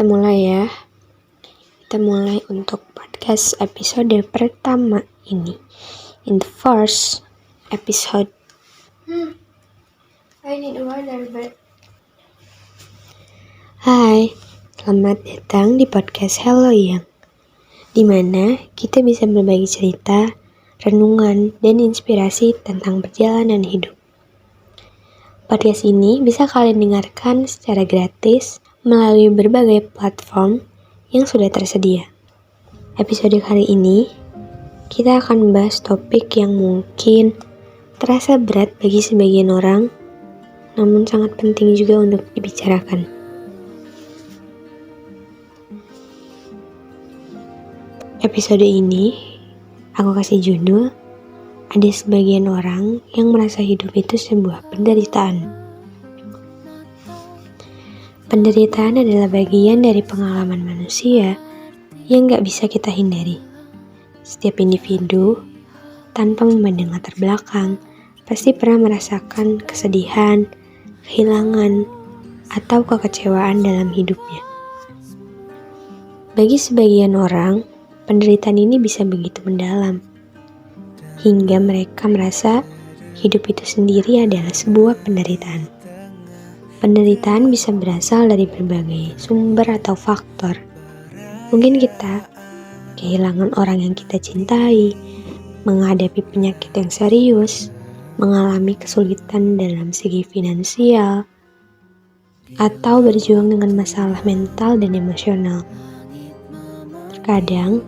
Kita mulai ya. Kita mulai untuk podcast episode pertama ini. In the first episode. I need water, but... Hai, selamat datang di podcast Hello Yang, dimana kita bisa berbagi cerita, renungan, dan inspirasi tentang perjalanan hidup. Podcast ini bisa kalian dengarkan secara gratis melalui berbagai platform yang sudah tersedia. Episode kali ini, kita akan membahas topik yang mungkin terasa berat bagi sebagian orang, namun sangat penting juga untuk dibicarakan. Episode ini, aku kasih judul, ada sebagian orang yang merasa hidup itu sebuah penderitaan. Penderitaan adalah bagian dari pengalaman manusia yang gak bisa kita hindari. Setiap individu, tanpa memandang latar belakang, pasti pernah merasakan kesedihan, kehilangan, atau kekecewaan dalam hidupnya. Bagi sebagian orang, penderitaan ini bisa begitu mendalam, hingga mereka merasa hidup itu sendiri adalah sebuah penderitaan. Penderitaan bisa berasal dari berbagai sumber atau faktor. Mungkin kita kehilangan orang yang kita cintai, menghadapi penyakit yang serius, mengalami kesulitan dalam segi finansial, atau berjuang dengan masalah mental dan emosional. Terkadang,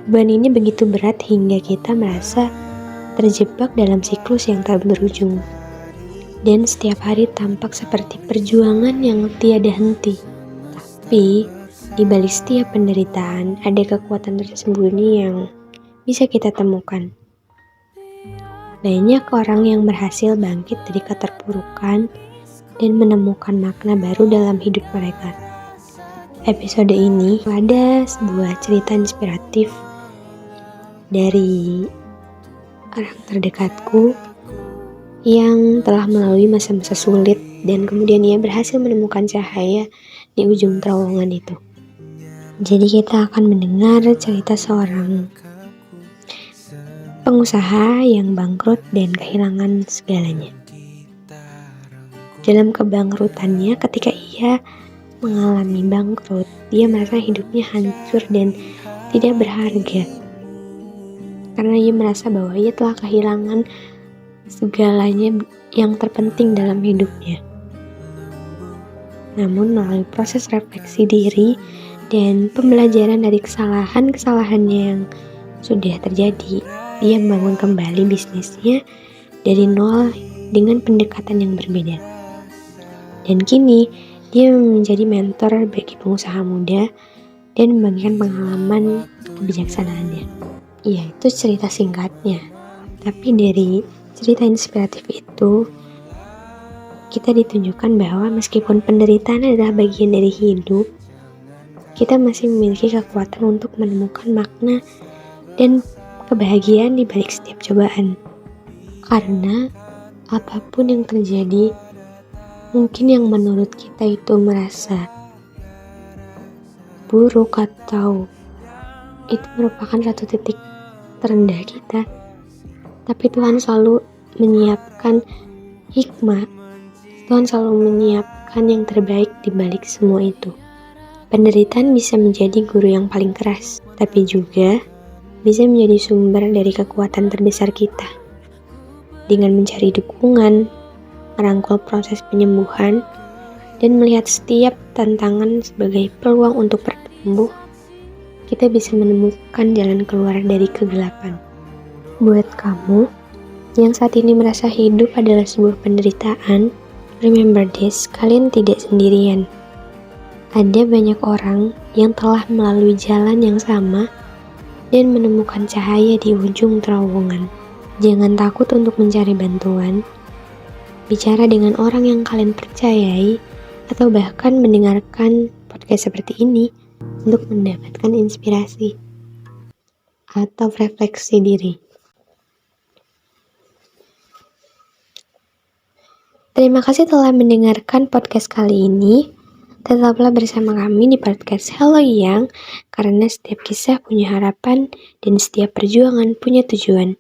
beban ini begitu berat hingga kita merasa terjebak dalam siklus yang tak berujung. Dan setiap hari tampak seperti perjuangan yang tiada henti. Tapi, di balik setiap penderitaan, ada kekuatan tersembunyi yang bisa kita temukan. Banyak orang yang berhasil bangkit dari keterpurukan dan menemukan makna baru dalam hidup mereka. Episode ini ada sebuah cerita inspiratif dari orang terdekatku yang telah melalui masa-masa sulit dan kemudian ia berhasil menemukan cahaya di ujung terowongan itu. Jadi kita akan mendengar cerita seorang pengusaha yang bangkrut dan kehilangan segalanya. Dalam kebangkrutannya, ketika ia mengalami bangkrut, dia merasa hidupnya hancur dan tidak berharga. Karena ia merasa bahwa ia telah kehilangan segalanya yang terpenting dalam hidupnya. Namun melalui proses refleksi diri dan pembelajaran dari kesalahan-kesalahannya yang sudah terjadi, dia membangun kembali bisnisnya dari nol dengan pendekatan yang berbeda. Dan kini dia menjadi mentor bagi pengusaha muda dan membagikan pengalaman kebijaksanaannya. Ya, itu cerita singkatnya. Tapi dari cerita inspiratif itu, kita ditunjukkan bahwa meskipun penderitaan adalah bagian dari hidup, kita masih memiliki kekuatan untuk menemukan makna dan kebahagiaan di balik setiap cobaan. Karena apapun yang terjadi, mungkin yang menurut kita itu merasa buruk atau itu merupakan satu titik terendah kita, tapi Tuhan selalu menyiapkan hikmah. Tuhan selalu menyiapkan yang terbaik di balik semua itu. Penderitaan bisa menjadi guru yang paling keras, tapi juga bisa menjadi sumber dari kekuatan terbesar kita. Dengan mencari dukungan, merangkul proses penyembuhan, dan melihat setiap tantangan sebagai peluang untuk bertumbuh, kita bisa menemukan jalan keluar dari kegelapan. Buat kamu yang saat ini merasa hidup adalah sebuah penderitaan, remember this, kalian tidak sendirian. Ada banyak orang yang telah melalui jalan yang sama dan menemukan cahaya di ujung terowongan. Jangan takut untuk mencari bantuan. Bicara dengan orang yang kalian percayai atau bahkan mendengarkan podcast seperti ini untuk mendapatkan inspirasi atau refleksi diri. Terima kasih telah mendengarkan podcast kali ini. Tetaplah bersama kami di podcast Hello Yang, karena setiap kisah punya harapan dan setiap perjuangan punya tujuan.